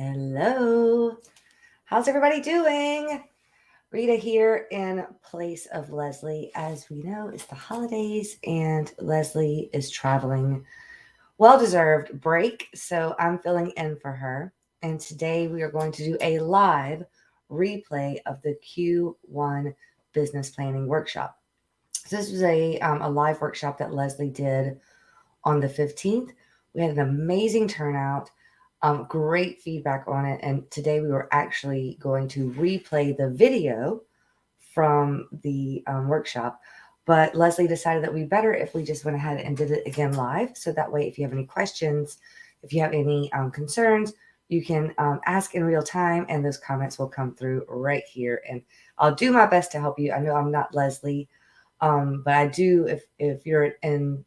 Hello. How's everybody doing? Rita here in place of Leslie. As we know, it's the holidays and Leslie is traveling. Well deserved break, so I'm filling in for her. And today we are going to do a live replay of the Q1 business planning workshop. So this was a live workshop that Leslie did on the 15th. We had an amazing turnout, great feedback on it. And today we were actually going to replay the video from the workshop. But Leslie decided that we better if we just went ahead and did it again live. So that way, if you have any questions, if you have any concerns, you can ask in real time and those comments will come through right here. And I'll do my best to help you. I know I'm not Leslie, but I do, if you're in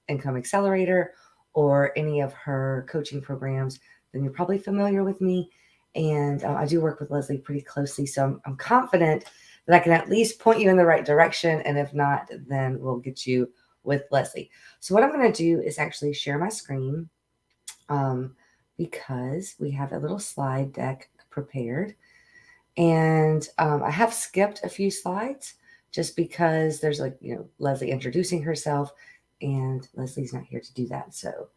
Income Accelerator or any of her coaching programs, then you're probably familiar with me. And I do work with Leslie pretty closely. So I'm confident that I can at least point you in the right direction. And if not, then we'll get you with Leslie. So what I'm going to do is actually share my screen um, because we have a little slide deck prepared. And I have skipped a few slides just because there's Leslie introducing herself and Leslie's not here to do that. So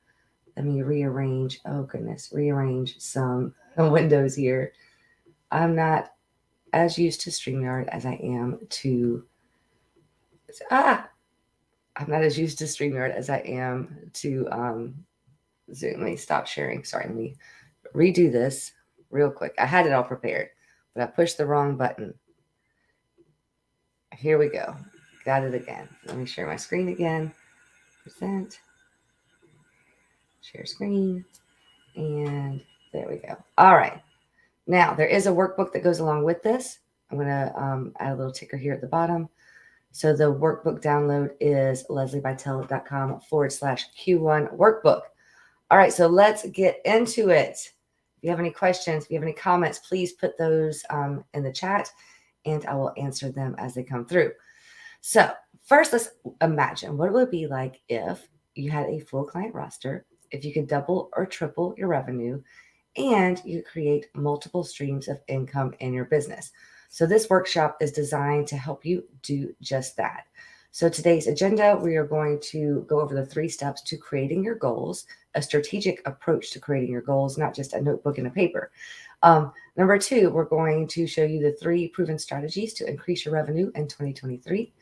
let me rearrange. Oh goodness, rearrange some windows here. I'm not as used to StreamYard as I am to I'm not as used to StreamYard as I am to Zoom. Let me stop sharing. Sorry, let me redo this real quick. I had it all prepared, but I pushed the wrong button. Here we go. Got it again. Let me share my screen again. Present. Share screen. And there we go. All right. Now, there is a workbook that goes along with this. I'm going to add a little ticker here at the bottom. So the workbook download is lesliebytel.com/Q1 workbook. All right, so let's get into it. If you have any questions, if you have any comments, please put those in the chat and I will answer them as they come through. So first, let's imagine what it would be like if you had a full client roster, if you could double or triple your revenue, and you create multiple streams of income in your business. So this workshop is designed to help you do just that. So today's agenda, we are going to go over the 3 steps to creating your goals, a strategic approach to creating your goals, not just a notebook and a paper. Number 2, we're going to show you the 3 proven strategies to increase your revenue in 2023,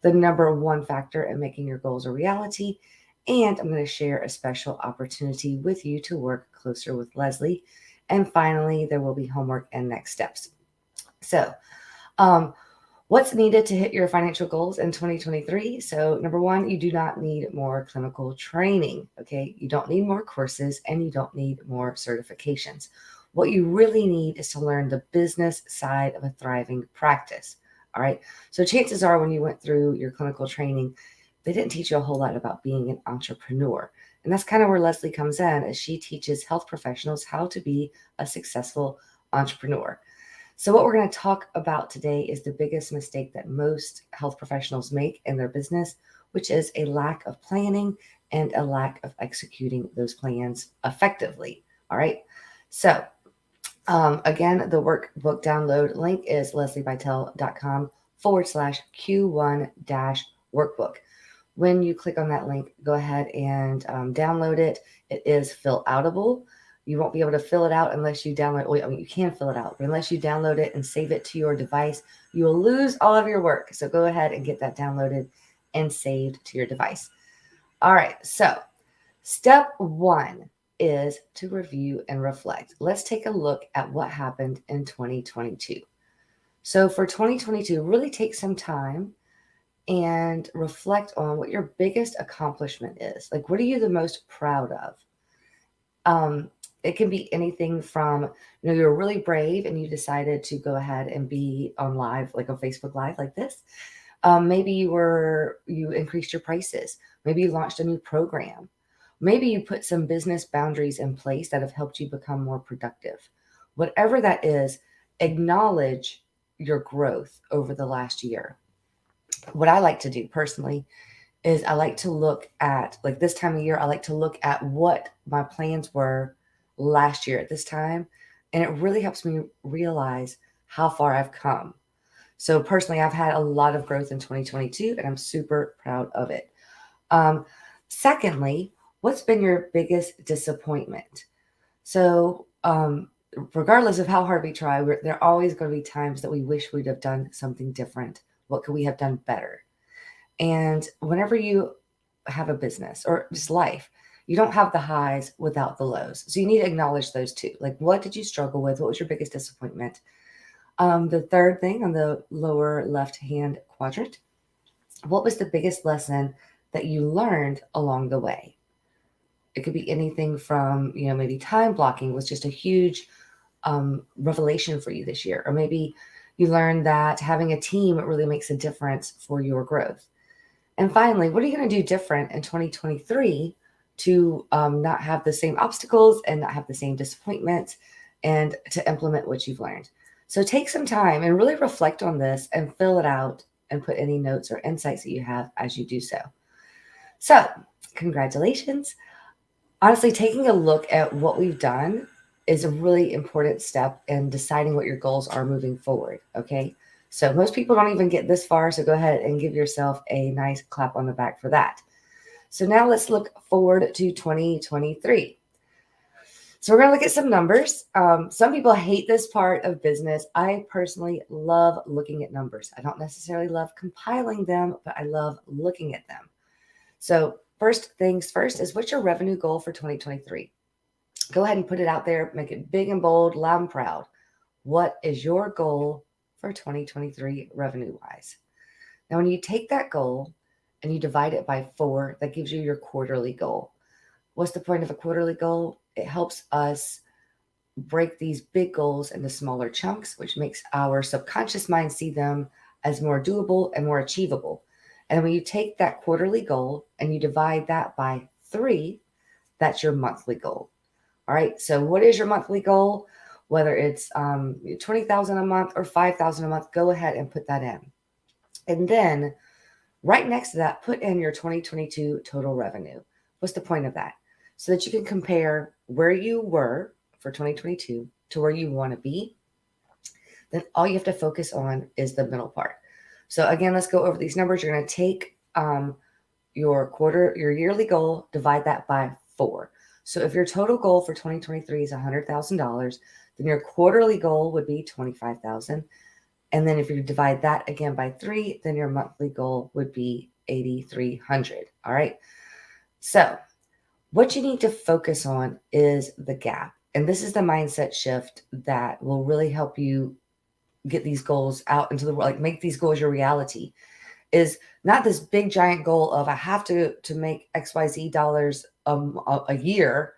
the number 1 factor in making your goals a reality, and I'm going to share a special opportunity with you to work closer with Leslie. And finally, there will be homework and next steps. So, what's needed to hit your financial goals in 2023? So, number 1, you do not need more clinical training. Okay. You don't need more courses and you don't need more certifications. What you really need is to learn the business side of a thriving practice. All right. So, chances are when you went through your clinical training, they didn't teach you a whole lot about being an entrepreneur. And that's kind of where Leslie comes in, as she teaches health professionals how to be a successful entrepreneur. So what we're going to talk about today is the biggest mistake that most health professionals make in their business, which is a lack of planning and a lack of executing those plans effectively. All right. So again, the workbook download link is lesliebytel.com/Q1-workbook. When you click on that link, go ahead and download it. It is fill-outable. You won't be able to fill it out unless you download. Well, I mean, you can fill it out, but unless you download it and save it to your device, you will lose all of your work. So go ahead and get that downloaded and saved to your device. All right. So step 1 is to review and reflect. Let's take a look at what happened in 2022. So for 2022, really take some time and reflect on what your biggest accomplishment is. Like, what are you the most proud of? It can be anything from, you're really brave and you decided to go ahead and be on live, like on Facebook Live like this. Maybe you increased your prices. Maybe you launched a new program. Maybe you put some business boundaries in place that have helped you become more productive. Whatever that is, acknowledge your growth over the last year. What I like to do personally is I like to look at, like this time of year, I like to look at what my plans were last year at this time. And it really helps me realize how far I've come. So personally, I've had a lot of growth in 2022 and I'm super proud of it. Secondly, what's been your biggest disappointment? So, regardless of how hard we try, there are always going to be times that we wish we'd have done something different. What could we have done better? And whenever you have a business or just life, you don't have the highs without the lows. So you need to acknowledge those too. Like, what did you struggle with? What was your biggest disappointment? The third thing on the lower left hand quadrant, what was the biggest lesson that you learned along the way? It could be anything from, maybe time blocking was just a huge revelation for you this year. Or maybe you learned that having a team really makes a difference for your growth. And finally, what are you going to do different in 2023 to not have the same obstacles and not have the same disappointments and to implement what you've learned? So take some time and really reflect on this and fill it out and put any notes or insights that you have as you do so. So, congratulations. Honestly, taking a look at what we've done is a really important step in deciding what your goals are moving forward. Okay. So most people don't even get this far. So go ahead and give yourself a nice clap on the back for that. So now let's look forward to 2023. So we're going to look at some numbers. Some people hate this part of business. I personally love looking at numbers. I don't necessarily love compiling them, but I love looking at them. So first things first is, what's your revenue goal for 2023? Go ahead and put it out there. Make it big and bold, loud and proud. What is your goal for 2023 revenue-wise? Now, when you take that goal and you divide it by 4, that gives you your quarterly goal. What's the point of a quarterly goal? It helps us break these big goals into smaller chunks, which makes our subconscious mind see them as more doable and more achievable. And when you take that quarterly goal and you divide that by 3, that's your monthly goal. All right. So what is your monthly goal? Whether it's 20,000 a month or 5,000 a month, go ahead and put that in. And then right next to that, put in your 2022 total revenue. What's the point of that? So that you can compare where you were for 2022 to where you want to be. Then all you have to focus on is the middle part. So again, let's go over these numbers. You're going to take your yearly goal, divide that by 4. So if your total goal for 2023 is $100,000, then your quarterly goal would be $25,000. And then if you divide that again by 3, then your monthly goal would be $8,300. All right. So what you need to focus on is the gap. And this is the mindset shift that will really help you get these goals out into the world, like make these goals your reality. Is not this big giant goal of I have to make XYZ dollars a year,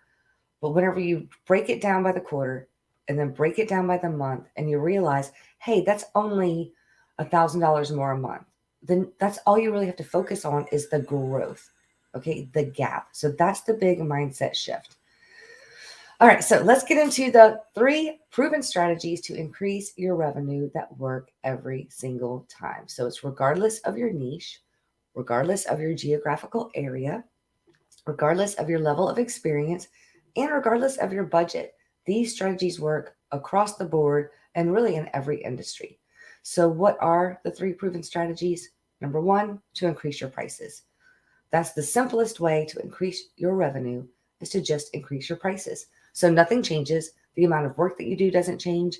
but whenever you break it down by the quarter and then break it down by the month and you realize, hey, that's only $1,000 more a month, then that's all you really have to focus on is the growth. Okay, the gap. So that's the big mindset shift. All right, so let's get into the 3 proven strategies to increase your revenue that work every single time. So it's regardless of your niche, regardless of your geographical area, regardless of your level of experience, and regardless of your budget. These strategies work across the board and really in every industry. So what are the 3 proven strategies? Number 1, to increase your prices. That's the simplest way to increase your revenue, is to just increase your prices. So nothing changes. The amount of work that you do doesn't change.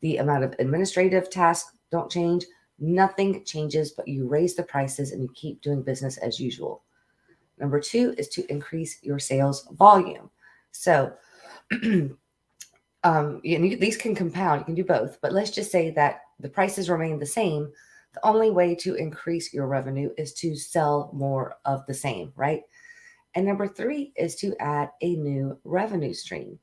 The amount of administrative tasks don't change. Nothing changes, but you raise the prices and you keep doing business as usual. Number 2 is to increase your sales volume. So these can compound. You can do both, but let's just say that the prices remain the same. The only way to increase your revenue is to sell more of the same, right? And number 3 is to add a new revenue stream.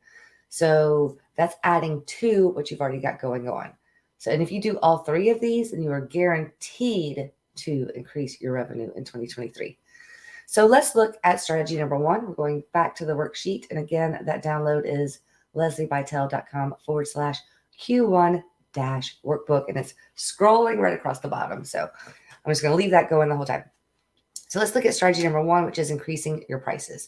So that's adding to what you've already got going on. So, and if you do all 3 of these, then you are guaranteed to increase your revenue in 2023. So let's look at strategy number 1. We're going back to the worksheet. And again, that download is lesliebytel.com/Q1-workbook. And it's scrolling right across the bottom. So I'm just going to leave that going the whole time. So let's look at strategy number 1, which is increasing your prices.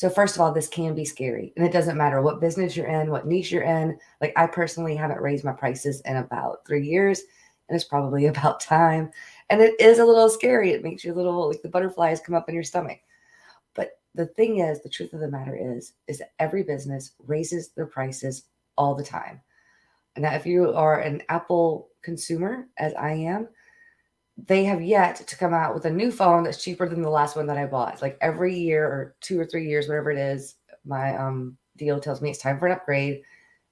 So first of all, this can be scary, and it doesn't matter what business you're in, what niche you're in. Like I personally haven't raised my prices in about 3 years, and it's probably about time. And it is a little scary. It makes you a little like the butterflies come up in your stomach. But the thing is, the truth of the matter is that every business raises their prices all the time. Now, if you are an Apple consumer, as I am, they have yet to come out with a new phone that's cheaper than the last one that I bought. Like every year or 2 or 3 years, whatever it is, my deal tells me it's time for an upgrade.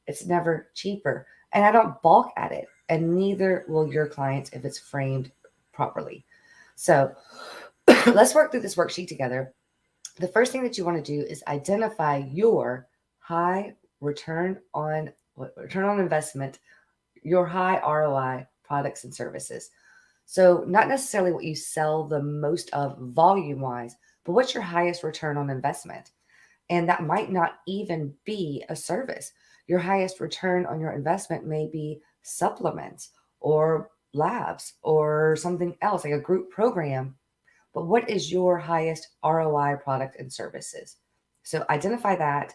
It's never cheaper. And I don't balk at it. And neither will your clients if it's framed properly. So let's work through this worksheet together. The first thing that you want to do is identify your high return on investment, your high ROI products and services. So not necessarily what you sell the most of volume wise, but what's your highest return on investment? And that might not even be a service. Your highest return on your investment may be supplements or labs or something else like a group program. But what is your highest ROI product and services? So identify that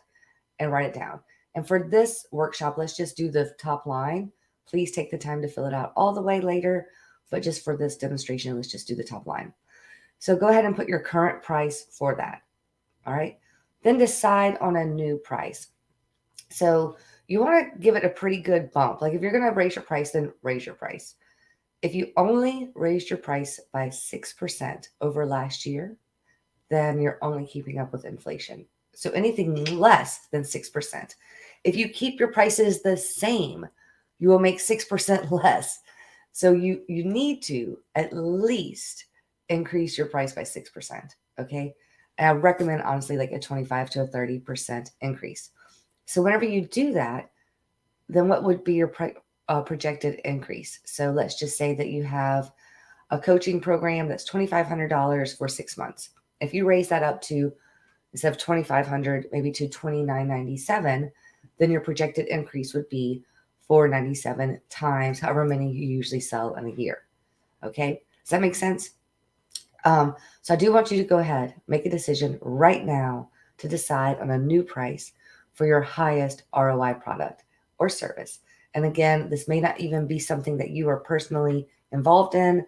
and write it down. And for this workshop, let's just do the top line. Please take the time to fill it out all the way later. But just for this demonstration, let's just do the top line. So go ahead and put your current price for that. All right. Then decide on a new price. So you want to give it a pretty good bump. Like if you're going to raise your price, then raise your price. If you only raised your price by 6% over last year, then you're only keeping up with inflation. So anything less than 6%. If you keep your prices the same, you will make 6% less. So you need to at least increase your price by 6%. Okay. And I recommend honestly like a 25 to a 30% increase. So whenever you do that, then what would be your projected increase? So let's just say that you have a coaching program that's $2,500 for 6 months. If you raise that up to instead of $2,500, maybe to $2,997, then your projected increase would be $497 times however many you usually sell in a year. Okay, does that make sense? So I do want you to go ahead, make a decision right now to decide on a new price for your highest ROI product or service. And again, this may not even be something that you are personally involved in.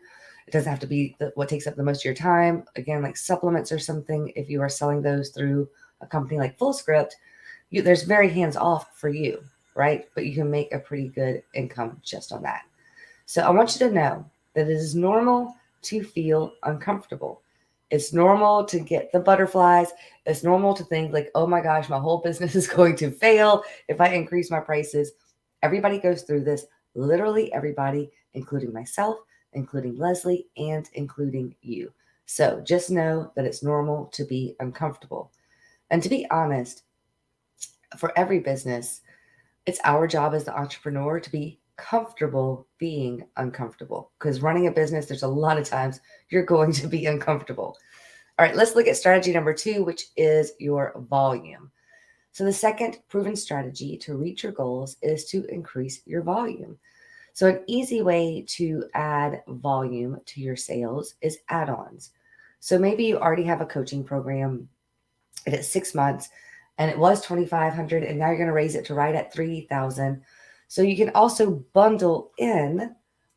It doesn't have to be what takes up the most of your time. Again, like supplements or something, if you are selling those through a company like FullScript, there's very hands off for you, right? But you can make a pretty good income just on that. So I want you to know that it is normal to feel uncomfortable. It's normal to get the butterflies. It's normal to think like, oh my gosh, my whole business is going to fail if I increase my prices. Everybody goes through this, literally everybody, including myself, including Leslie, and including you. So just know that it's normal to be uncomfortable. And to be honest, for every business, it's our job as the entrepreneur to be comfortable being uncomfortable, because running a business, there's a lot of times you're going to be uncomfortable. All right, let's look at strategy number 2, which is your volume. So the second proven strategy to reach your goals is to increase your volume. So an easy way to add volume to your sales is add-ons. So maybe you already have a coaching program and it's 6 months and it was 2,500 and now you're going to raise it to right at 3,000. So you can also bundle in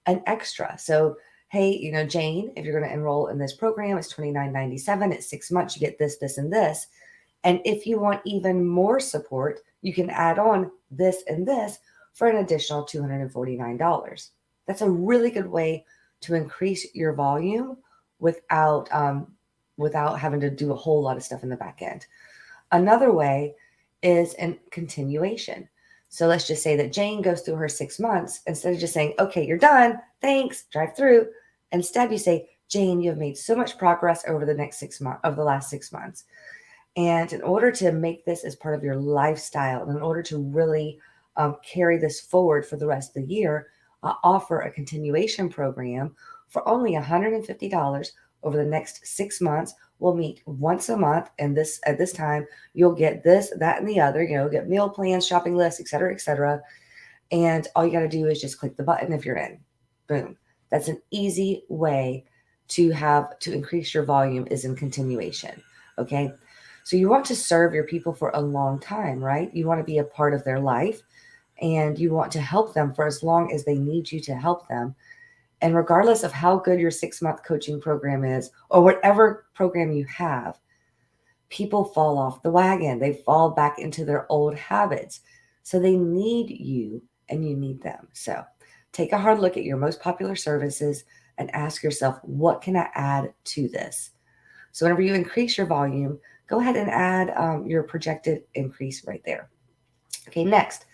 an extra. So hey, Jane, if you're going to enroll in this program, it's $29.97. It's 6 months. You get this, this, and this. And if you want even more support, you can add on this and this for an additional $249. That's a really good way to increase your volume without having to do a whole lot of stuff in the back end. Another way is in continuation. So let's just say that Jane goes through her 6 months. Instead of just saying, okay, you're done, thanks, drive through. Instead, you say, Jane, you have made so much progress over the next 6 months, of the last 6 months. And in order to make this as part of your lifestyle, and in order to really carry this forward for the rest of the year, I offer a continuation program for only $150 over the next 6 months. We'll meet once a month, and at this time, you'll get this, that, and the other. Get meal plans, shopping lists, et cetera, et cetera. And all you got to do is just click the button if you're in. Boom. That's an easy way to increase your volume is in continuation. Okay. So you want to serve your people for a long time, right? You want to be a part of their life, and you want to help them for as long as they need you to help them. And regardless of how good your 6-month coaching program is, or whatever program you have, people fall off the wagon. They fall back into their old habits. So they need you and you need them. So take a hard look at your most popular services and ask yourself, what can I add to this? So whenever you increase your volume, go ahead and add your projected increase right there. Okay, next.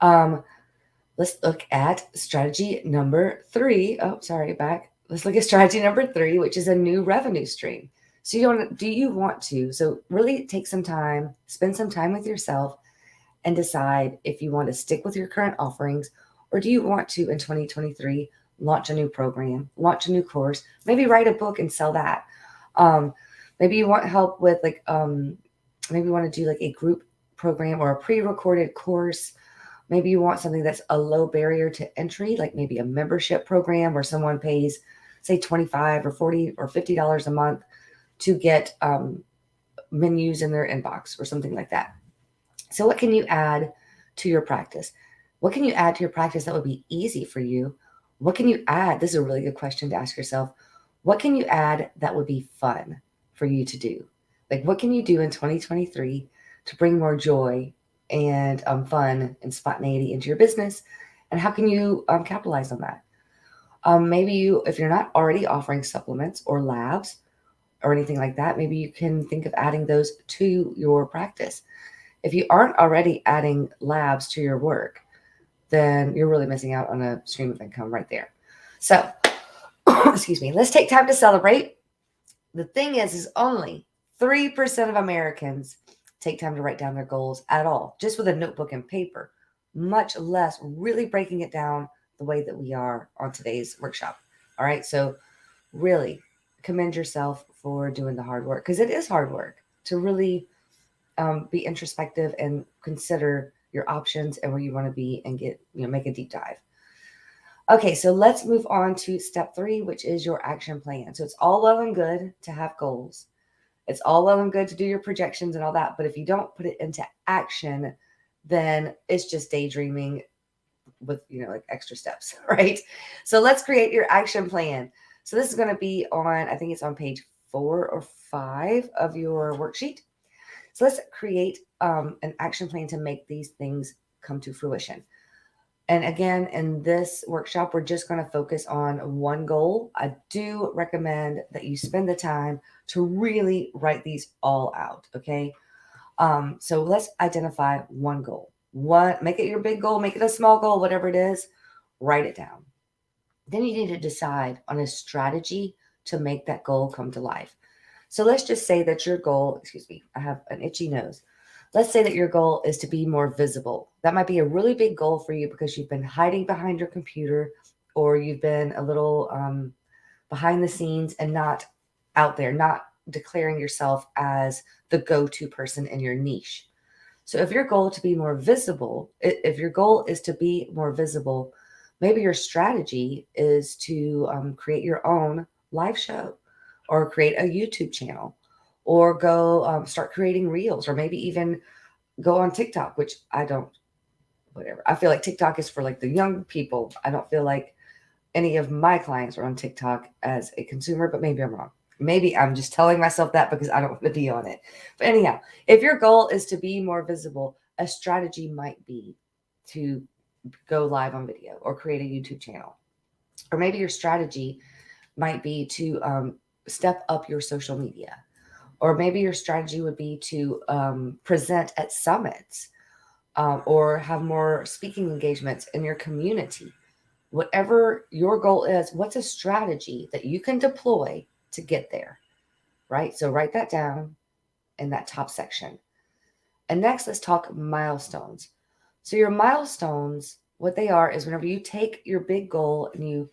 Let's look at strategy number 3. Oh, sorry, back. Let's look at strategy number 3, which is a new revenue stream. So do you want to? So really take some time, spend some time with yourself and decide if you want to stick with your current offerings, or do you want to, in 2023, launch a new program, launch a new course, maybe write a book and sell that. Maybe you want help with maybe you want to do like a group program or a pre-recorded course. Maybe you want something that's a low barrier to entry, like maybe a membership program where someone pays, say, $25 or $40 or $50 a month to get menus in their inbox or something like that. So what can you add to your practice? What can you add to your practice that would be easy for you? What can you add? This is a really good question to ask yourself. What can you add that would be fun for you to do? Like, what can you do in 2023 to bring more joy and fun and spontaneity into your business? And how can you capitalize on that? Maybe if you're not already offering supplements or labs or anything like that, maybe you can think of adding those to your practice. If you aren't already adding labs to your work, then you're really missing out on a stream of income right there. So, excuse me, let's take time to celebrate. The thing is only 3% of Americans take time to write down their goals at all, just with a notebook and paper, much less really breaking it down the way that we are on today's workshop. All right, so really commend yourself for doing the hard work, because it is hard work to really be introspective and consider your options and where you want to be and make a deep dive. Okay, so let's move on to step 3, which is your action plan. So it's all well and good to have goals. It's all well and good to do your projections and all that, but if you don't put it into action, then it's just daydreaming with, like extra steps, right? So let's create your action plan. So this is going to be on, I think it's on page 4 or 5 of your worksheet. So let's create an action plan to make these things come to fruition. And again, in this workshop, we're just going to focus on one goal. I do recommend that you spend the time to really write these all out, okay? So let's identify one goal. Make it your big goal, make it a small goal, whatever it is, write it down. Then you need to decide on a strategy to make that goal come to life. So let's just say that your goal, excuse me, I have an itchy nose. Let's say that your goal is to be more visible. That might be a really big goal for you because you've been hiding behind your computer, or you've been a little behind the scenes and not out there, not declaring yourself as the go-to person in your niche. So if your goal to be more visible, if your goal is to be more visible, maybe your strategy is to create your own live show, or create a YouTube channel, or go start creating reels, or maybe even go on TikTok, which whatever. I feel like TikTok is for like the young people. I don't feel like any of my clients are on TikTok as a consumer, but maybe I'm wrong. Maybe I'm just telling myself that because I don't want to be on it. But anyhow, if your goal is to be more visible, a strategy might be to go live on video or create a YouTube channel. Or maybe your strategy might be to step up your social media. Or maybe your strategy would be to present at summits, or have more speaking engagements in your community. Whatever your goal is, what's a strategy that you can deploy to get there, right? So write that down in that top section. And next, let's talk milestones. So your milestones, what they are is whenever you take your big goal and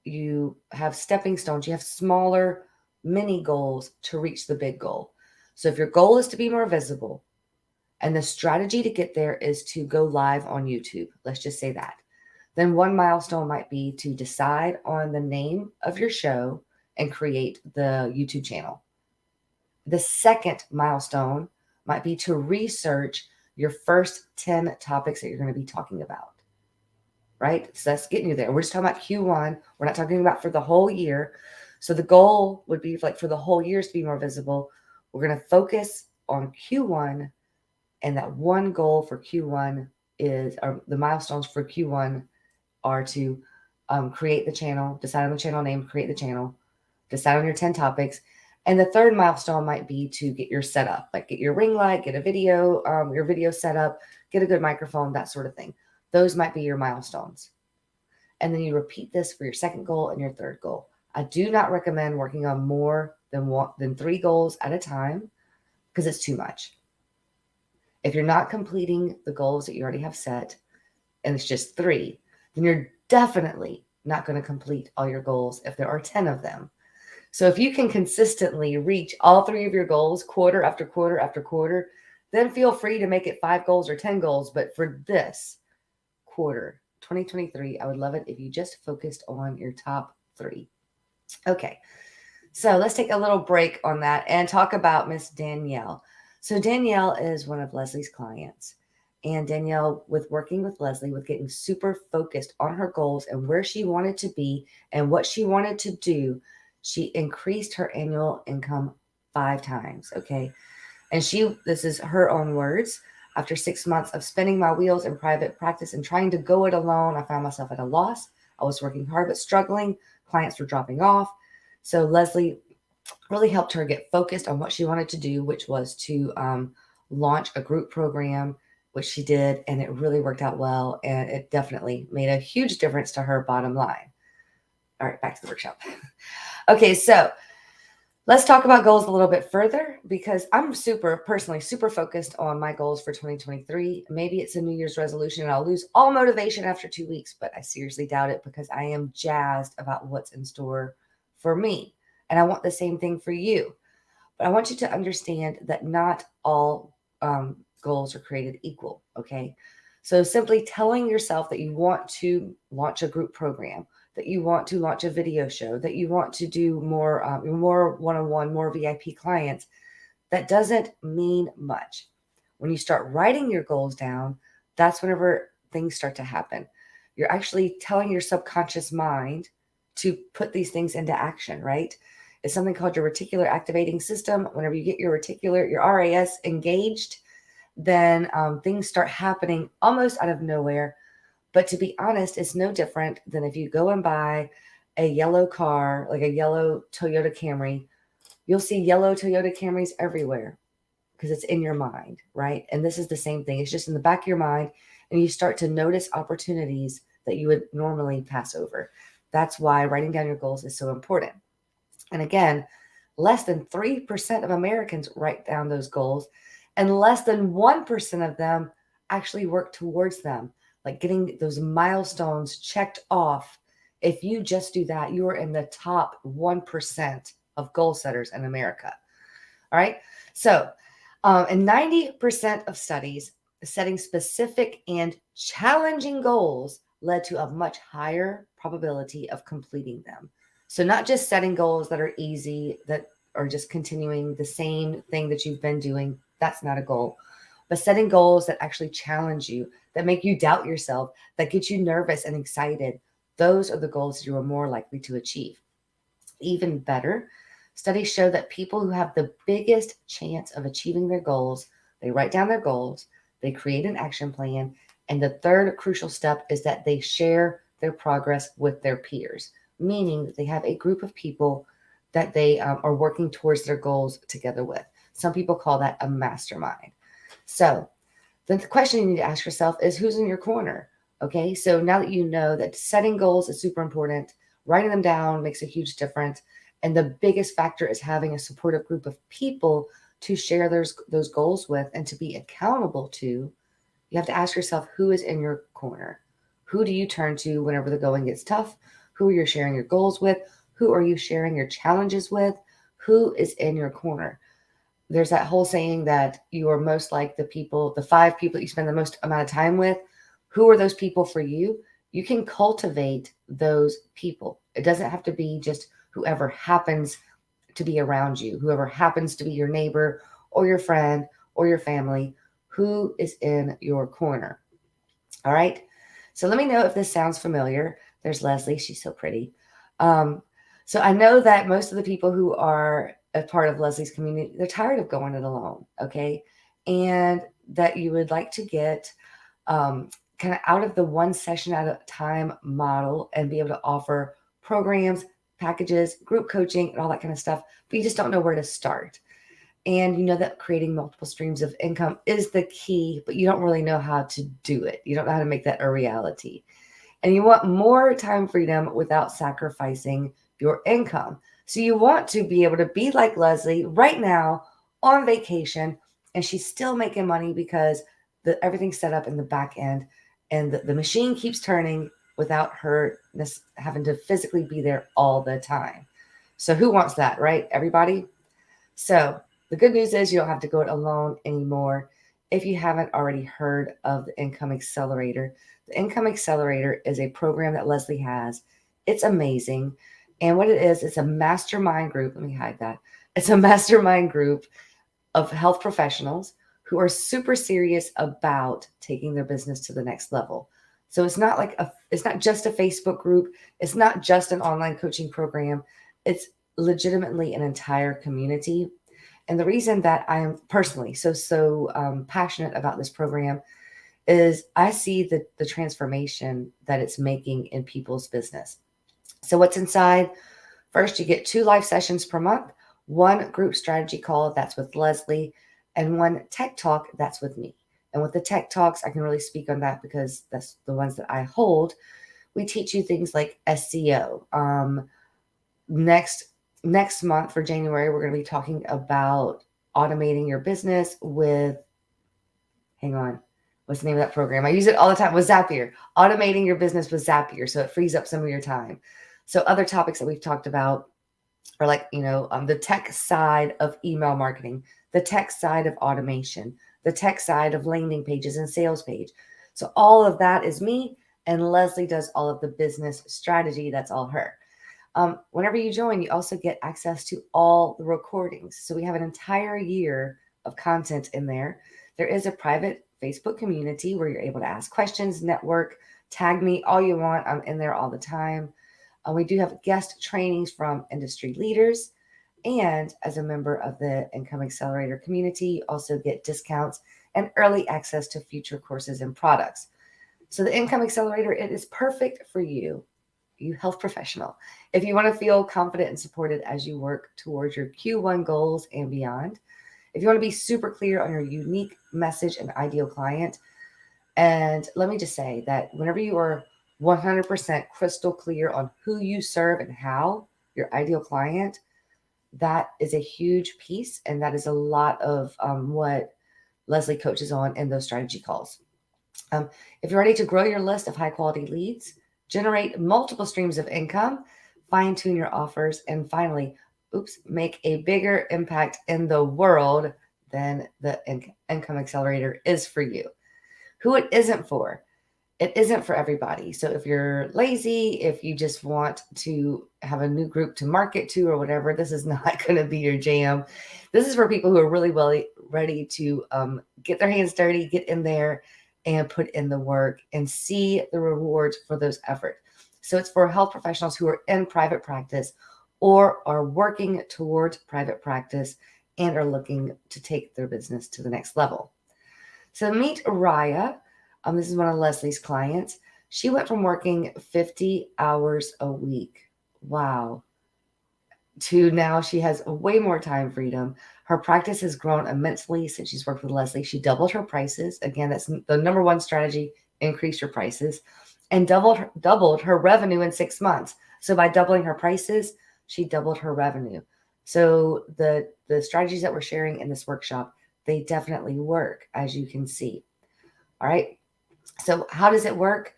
you have stepping stones, you have smaller mini goals to reach the big goal. So if your goal is to be more visible and the strategy to get there is to go live on YouTube, let's just say that, then one milestone might be to decide on the name of your show and create the YouTube channel. The second milestone might be to research your first 10 topics that you're going to be talking about, right? So that's getting you there. We're just talking about Q1. We're not talking about for the whole year. So the goal would be like for the whole year to be more visible. We're going to focus on Q1, and that one goal for Q1 is, or the milestones for Q1 are to create the channel, decide on the channel name, create the channel, decide on your 10 topics. And the third milestone might be to get your setup, like get your ring light, get a video, your video set up, get a good microphone, that sort of thing. Those might be your milestones. And then you repeat this for your second goal and your third goal. I do not recommend working on more than 3 goals at a time because it's too much. If you're not completing the goals that you already have set, and it's just 3, then you're definitely not going to complete all your goals if there are 10 of them. So if you can consistently reach all 3 of your goals quarter after quarter after quarter, then feel free to make it 5 goals or 10 goals. But for this quarter, 2023, I would love it if you just focused on your top 3. Okay, so let's take a little break on that and talk about Miss Danielle. So Danielle is one of Leslie's clients. And Danielle, with working with Leslie, with getting super focused on her goals and where she wanted to be and what she wanted to do, she increased her annual income 5 times. Okay. And this is her own words. After 6 months of spinning my wheels in private practice and trying to go it alone, I found myself at a loss. I was working hard, but struggling. Clients were dropping off. So Leslie really helped her get focused on what she wanted to do, which was to launch a group program, which she did, and it really worked out well. And it definitely made a huge difference to her bottom line. All right, back to the workshop. Okay, so let's talk about goals a little bit further because I'm personally super focused on my goals for 2023. Maybe it's a New Year's resolution and I'll lose all motivation after 2 weeks, but I seriously doubt it because I am jazzed about what's in store for me. And I want the same thing for you. But I want you to understand that not all goals are created equal, okay? So simply telling yourself that you want to launch a group program, that you want to launch a video show, that you want to do more one-on-one, more VIP clients, that doesn't mean much. When you start writing your goals down, that's whenever things start to happen. You're actually telling your subconscious mind to put these things into action, right? It's something called your reticular activating system. Whenever you get your RAS engaged, then things start happening almost out of nowhere. But to be honest, it's no different than if you go and buy a yellow car, like a yellow Toyota Camry. You'll see yellow Toyota Camrys everywhere because it's in your mind, right? And this is the same thing. It's just in the back of your mind, and you start to notice opportunities that you would normally pass over. That's why writing down your goals is so important. And again, less than 3% of Americans write down those goals, and less than 1% of them actually work towards them, like getting those milestones checked off. If you just do that, you are in the top 1% of goal setters in America. All right. So, in 90% of studies, setting specific and challenging goals led to a much higher probability of completing them. So not just setting goals that are easy, that are just continuing the same thing that you've been doing. That's not a goal. But setting goals that actually challenge you, that make you doubt yourself, that get you nervous and excited, those are the goals you are more likely to achieve. Even better, studies show that people who have the biggest chance of achieving their goals, they write down their goals, they create an action plan, and the third crucial step is that they share their progress with their peers, meaning that they have a group of people that they are working towards their goals together with. Some people call that a mastermind. So the question you need to ask yourself is, who's in your corner? Okay, so now that you know that setting goals is super important, writing them down makes a huge difference. And the biggest factor is having a supportive group of people to share those goals with and to be accountable to. You have to ask yourself, who is in your corner? Who do you turn to whenever the going gets tough? Who are you sharing your goals with? Who are you sharing your challenges with? Who is in your corner? There's that whole saying that you are most like the 5 people that you spend the most amount of time with. Who are those people for you? You can cultivate those people. It doesn't have to be just whoever happens to be around you, whoever happens to be your neighbor or your friend or your family, who is in your corner. All right. So let me know if this sounds familiar. There's Leslie. She's so pretty. Um, so I know that most of the people who are a part of Leslie's community, they're tired of going it alone. Okay. And that you would like to get kind of out of the one session at a time model and be able to offer programs, packages, group coaching, and all that kind of stuff, but you just don't know where to start. And you know that creating multiple streams of income is the key, but you don't really know how to do it. You don't know how to make that a reality. And you want more time freedom without sacrificing your income. So you want to be able to be like Leslie right now on vacation, and she's still making money because everything's set up in the back end and the machine keeps turning without her having to physically be there all the time. So who wants that, right? Everybody? So the good news is you don't have to go it alone anymore. If you haven't already heard of the Income Accelerator, the Income Accelerator is a program that Leslie has. It's amazing. And what it is, it's a mastermind group. Let me hide that. It's a mastermind group of health professionals who are super serious about taking their business to the next level. So it's not it's not just a Facebook group. It's not just an online coaching program. It's legitimately an entire community. And the reason that I am personally so passionate about this program is I see the transformation that it's making in people's business. So what's inside? First, you get 2 live sessions per month, 1 group strategy call, that's with Leslie, and 1 tech talk, that's with me. And with the tech talks, I can really speak on that because that's the ones that I hold. We teach you things like SEO. Next month for January, we're going to be talking about automating your business with, hang on, what's the name of that program? I use it all the time with Zapier. Automating your business with Zapier, so it frees up some of your time. So other topics that we've talked about are like, the tech side of email marketing, the tech side of automation, the tech side of landing pages and sales page. So all of that is me, and Leslie does all of the business strategy. That's all her. Whenever you join, you also get access to all the recordings. So we have an entire year of content in there. There is a private Facebook community where you're able to ask questions, network, tag me all you want. I'm in there all the time. We do have guest trainings from industry leaders. And as a member of the Income Accelerator community, you also get discounts and early access to future courses and products. So the Income Accelerator, it is perfect for you health professional. If you want to feel confident and supported as you work towards your Q1 goals and beyond, if you want to be super clear on your unique message and ideal client, and let me just say that whenever you are 100% crystal clear on who you serve and how, your ideal client, that is a huge piece. And that is a lot of what Leslie coaches on in those strategy calls. If you're ready to grow your list of high quality leads, generate multiple streams of income, fine tune your offers, and finally, make a bigger impact in the world, then the Income Accelerator is for you. Who it isn't for? It isn't for everybody. So if you're lazy, if you just want to have a new group to market to or whatever, this is not going to be your jam. This is for people who are really ready to get their hands dirty, get in there, and put in the work and see the rewards for those efforts. So it's for health professionals who are in private practice or are working towards private practice and are looking to take their business to the next level. So meet Rita. This is one of Leslie's clients. She went from working 50 hours a week, wow, to now she has way more time freedom. Her practice has grown immensely since she's worked with Leslie. She doubled her prices. Again, that's the number one strategy, increase your prices, and doubled her revenue in 6 months. So by doubling her prices, she doubled her revenue. So the strategies that we're sharing in this workshop, they definitely work, as you can see. All right. So how does it work?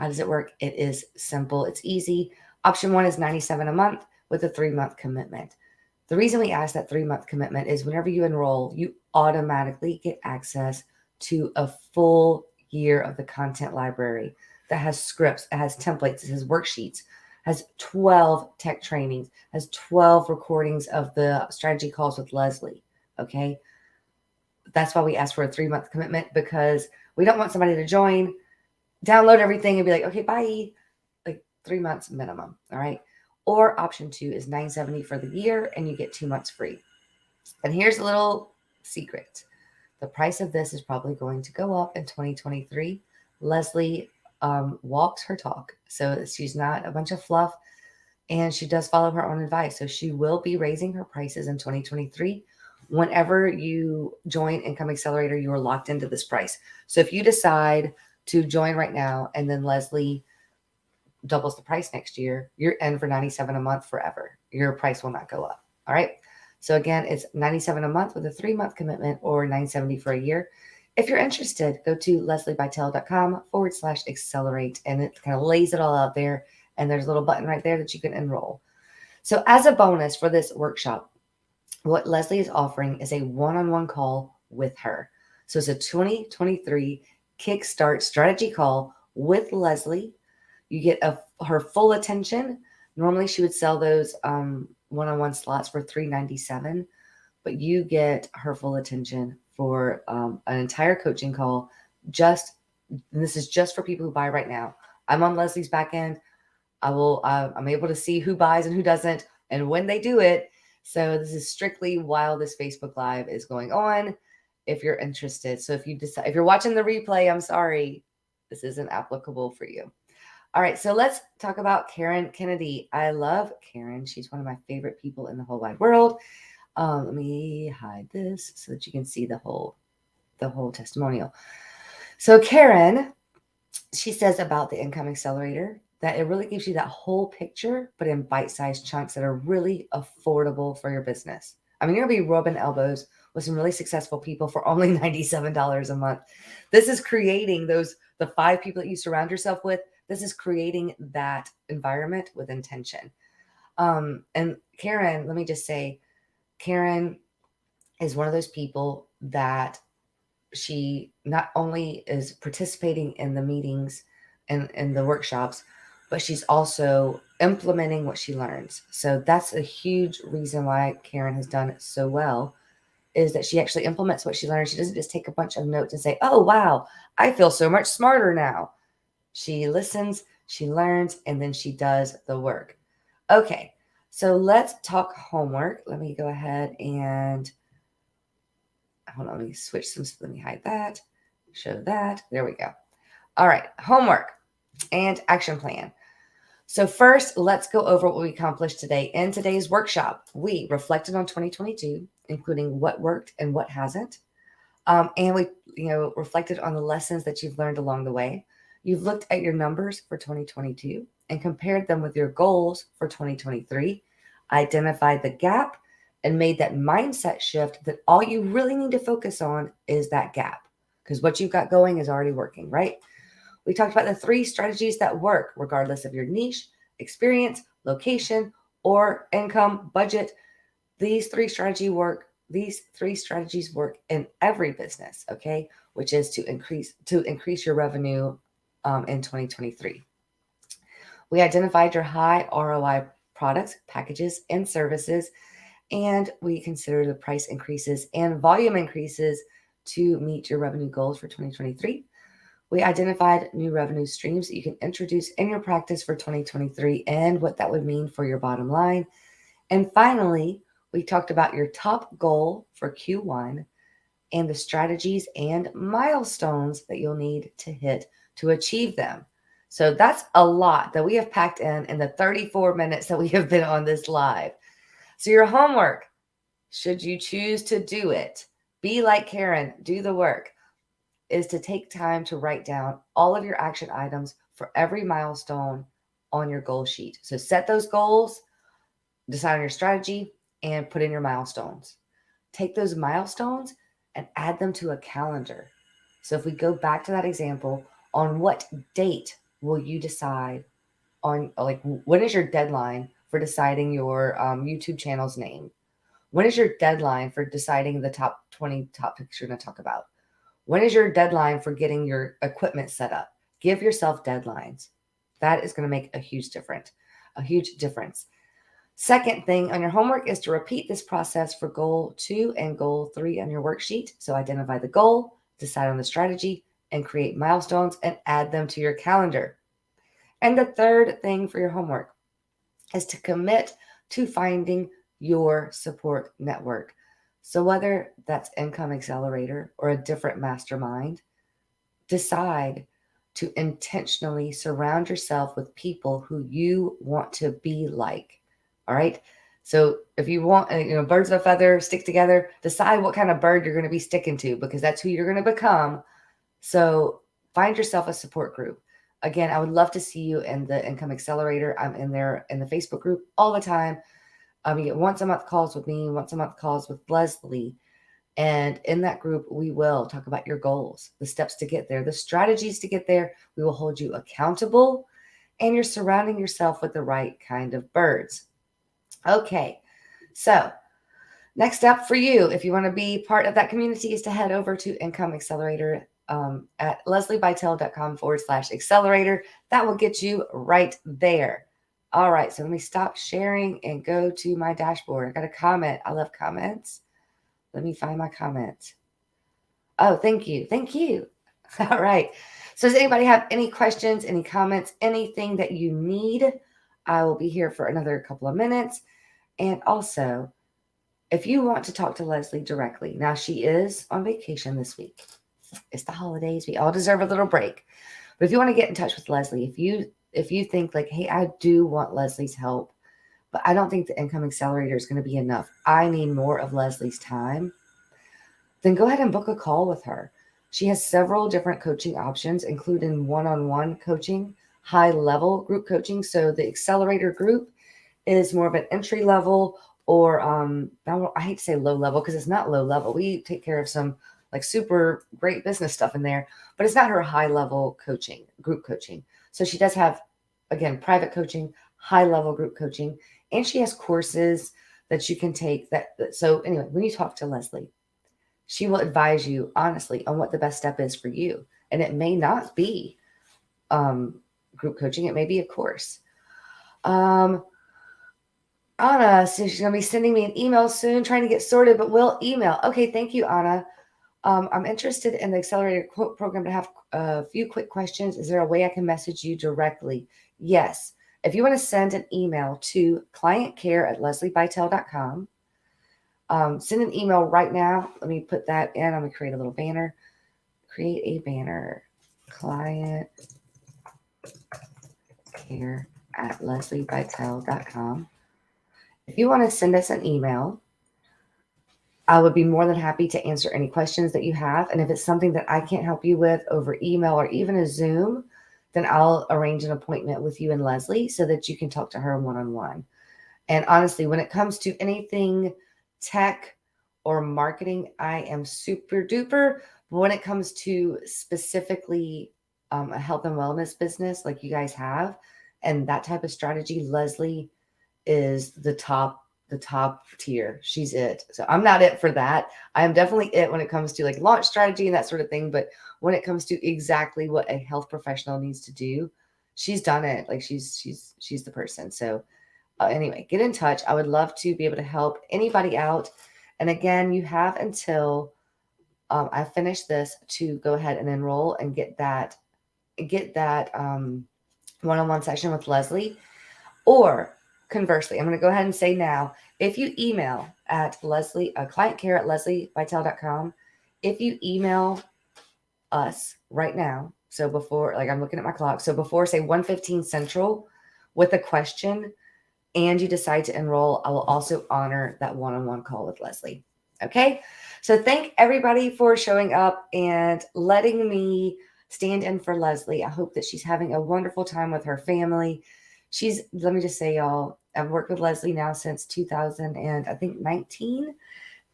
It is simple. It's easy. Option 1 is $97 a month with a 3-month commitment. The reason we ask that 3-month commitment is whenever you enroll, you automatically get access to a full year of the content library that has scripts, it has templates, it has worksheets, has 12 tech trainings, has 12 recordings of the strategy calls with Leslie. Okay. That's why we ask for a 3-month commitment, because we don't want somebody to join, download everything, and be like, okay, bye. Like 3 months minimum. All right. Or option 2 is $970 for the year, and you get 2 months free. And here's a little secret. The price of this is probably going to go up in 2023. Leslie walks her talk. So she's not a bunch of fluff, and she does follow her own advice. So she will be raising her prices in 2023. Whenever you join Income Accelerator, you are locked into this price. So if you decide to join right now and then Leslie doubles the price next year, you're in for $97 a month forever. Your price will not go up. All right. So again, it's $97 a month with a 3-month commitment, or $970 for a year. If you're interested, go to lesliebytel.com/accelerate, and it kind of lays it all out there. And there's a little button right there that you can enroll. So as a bonus for this workshop, what Leslie is offering is a one-on-one call with her. So it's a 2023 Kickstart strategy call with Leslie. You get her full attention. Normally she would sell those one-on-one slots for $397, but you get her full attention for an entire coaching call. This is just for people who buy right now. I'm on Leslie's back end. I'm able to see who buys and who doesn't, and when they do it. So this is strictly while this Facebook Live is going on, if you're interested. So if you're watching the replay, I'm sorry, this isn't applicable for you. All right, so let's talk about Karen Kennedy. I love Karen. She's one of my favorite people in the whole wide world. Let me hide this so that you can see the whole testimonial. So Karen, she says about the Income Accelerator that it really gives you that whole picture, but in bite-sized chunks that are really affordable for your business. I mean, you're going to be rubbing elbows with some really successful people for only $97 a month. This is creating the 5 people that you surround yourself with. This is creating that environment with intention. And Karen, let me just say, Karen is one of those people that she not only is participating in the meetings and in the workshops, but she's also implementing what she learns. So that's a huge reason why Karen has done so well, is that she actually implements what she learns. She doesn't just take a bunch of notes and say, oh, wow, I feel so much smarter now. She listens, she learns, and then she does the work. Okay, so let's talk homework. Let me go ahead and hold on, let me switch some. Let me hide that, show that. There we go. All right, homework and action plan. So first, let's go over what we accomplished today. In today's workshop, we reflected on 2022, including what worked and what hasn't. And we reflected on the lessons that you've learned along the way. You've looked at your numbers for 2022 and compared them with your goals for 2023, identified the gap, and made that mindset shift that all you really need to focus on is that gap, because what you've got going is already working, right? We talked about the 3 strategies that work regardless of your niche, experience, location, or income, budget. These 3 strategies work in every business, okay? Which is to increase your revenue in 2023. We identified your high ROI products, packages, and services, and we consider the price increases and volume increases to meet your revenue goals for 2023. We identified new revenue streams that you can introduce in your practice for 2023 and what that would mean for your bottom line. And finally, we talked about your top goal for Q1 and the strategies and milestones that you'll need to hit to achieve them. So that's a lot that we have packed in the 34 minutes that we have been on this live. So your homework, should you choose to do it, be like Karen, do the work, is to take time to write down all of your action items for every milestone on your goal sheet. So set those goals, decide on your strategy, and put in your milestones. Take those milestones and add them to a calendar. So if we go back to that example, on what date will you decide on, like, when is your deadline for deciding your YouTube channel's name? When is your deadline for deciding the top 20 topics you're going to talk about? When is your deadline for getting your equipment set up? Give yourself deadlines. That is going to make a huge difference. a huge difference. Second thing on your homework is to repeat this process for goal 2 and goal 3 on your worksheet. So identify the goal, decide on the strategy, and create milestones and add them to your calendar. And the third thing for your homework is to commit to finding your support network. So whether that's Income Accelerator or a different mastermind, decide to intentionally surround yourself with people who you want to be like. All right. So if you want, birds of a feather stick together, decide what kind of bird you're going to be sticking to, because that's who you're going to become. So find yourself a support group. Again, I would love to see you in the Income Accelerator. I'm in there in the Facebook group all the time. You get once a month calls with me, once a month calls with Leslie. And in that group, we will talk about your goals, the steps to get there, the strategies to get there. We will hold you accountable, and you're surrounding yourself with the right kind of birds. Okay, so next up for you, if you want to be part of that community, is to head over to Income Accelerator at lesliebytel.com/accelerator. That will get you right there. All right, so let me stop sharing and go to my dashboard. I got a comment. I love comments. Let me find my comment. Oh, thank you. Thank you. All right. So does anybody have any questions, any comments, anything that you need? I will be here for another couple of minutes. And also, if you want to talk to Leslie directly, now she is on vacation this week. It's the holidays. We all deserve a little break. But if you want to get in touch with Leslie, if you think like, hey, I do want Leslie's help, but I don't think the Income Accelerator is going to be enough, I need more of Leslie's time, then go ahead and book a call with her. She has several different coaching options, including one-on-one coaching, high-level group coaching. So the Accelerator group is more of an entry level, or I hate to say low level because it's not low level. We take care of some like super great business stuff in there, but it's not her high level coaching, group coaching. So she does have, again, private coaching, high level group coaching, and she has courses that you can take. So anyway, when you talk to Leslie, she will advise you honestly on what the best step is for you. And it may not be group coaching. It may be a course. Anna, so she's going to be sending me an email soon, trying to get sorted, but we'll email. Okay, thank you, Anna. I'm interested in the Accelerator Quote program to have a few quick questions. Is there a way I can message you directly? Yes. If you want to send an email to clientcare@lesliebytel.com, send an email right now. Let me put that in. I'm going to create a little banner. Create a banner. clientcare@lesliebytel.com. If you want to send us an email, I would be more than happy to answer any questions that you have. And if it's something that I can't help you with over email or even a Zoom, then I'll arrange an appointment with you and Leslie so that you can talk to her one-on-one. And honestly, when it comes to anything tech or marketing, I am super duper. But when it comes to specifically a health and wellness business like you guys have and that type of strategy, Leslie is the top tier. She's it. So I'm not it for that. I am definitely it when it comes to like launch strategy and that sort of thing. But when it comes to exactly what a health professional needs to do, she's done it. Like she's the person. So anyway, get in touch. I would love to be able to help anybody out. And again, you have until I finish this to go ahead and enroll and get that one-on-one session with Leslie. Or conversely, I'm going to go ahead and say now, if you email at clientcare@lesliebytel.com, if you email us right now, so before, like I'm looking at my clock, so before say 1:15 Central with a question and you decide to enroll, I will also honor that one-on-one call with Leslie. Okay. So thank everybody for showing up and letting me stand in for Leslie. I hope that she's having a wonderful time with her family. Let me just say, y'all, I've worked with Leslie now since 2019,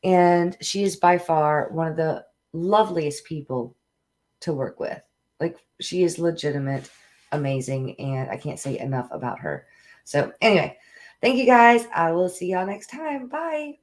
and she is by far one of the loveliest people to work with. Like, she is legitimate, amazing, and I can't say enough about her. So anyway, thank you guys. I will see y'all next time. Bye.